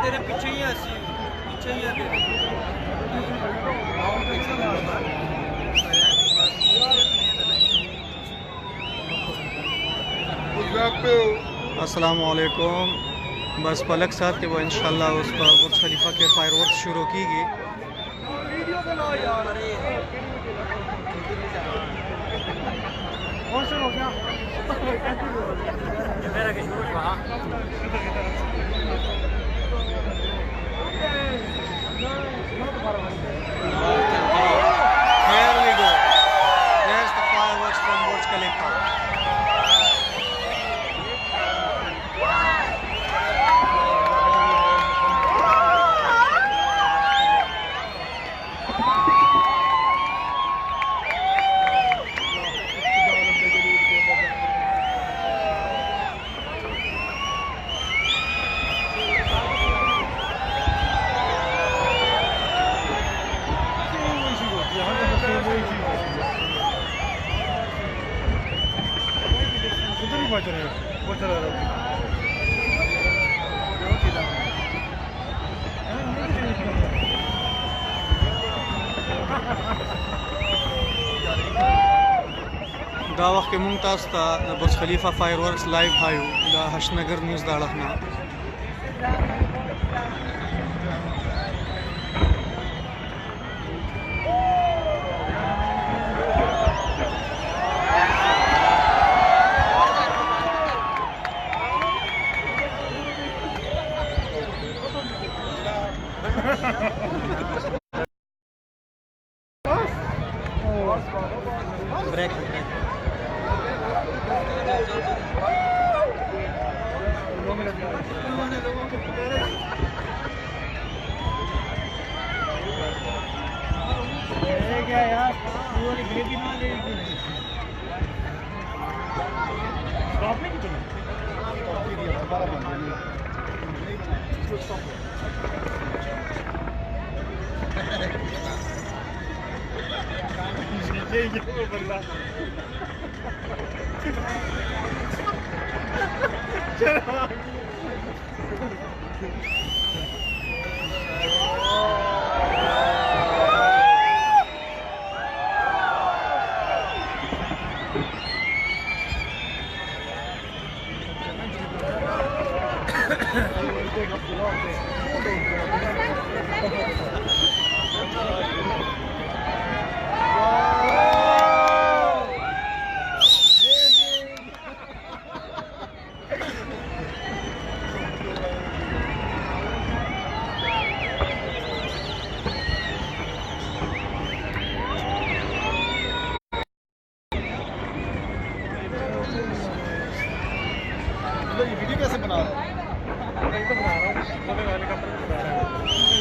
तेरे पीछे ही है, पीछे ही है तेरे। अस्सलामुअलैकुम। बस पलक साहब के वो इंशाल्लाह उस पर बुर्ज खलीफा के फायरवर्क्स शुरू की गई। Here we go. There's the fireworks from Burj Khalifa. دا وخت کې مونږ تاسو ته د برج خلیفه فایرورکس لایو هایو د هشنګر نیوز د اړخ نه break क्या यार वो वाली ग्रेवी ना ले स्टॉप नहीं किया स्टॉप नहीं दिया दोबारा बंद नहीं स्टॉप ये बंदा चलो ये वीडियो कैसे बना रहा हूँ? मैं तो बना रहा हूँ, हेलीकॉप्टर में बना रहा हूँ।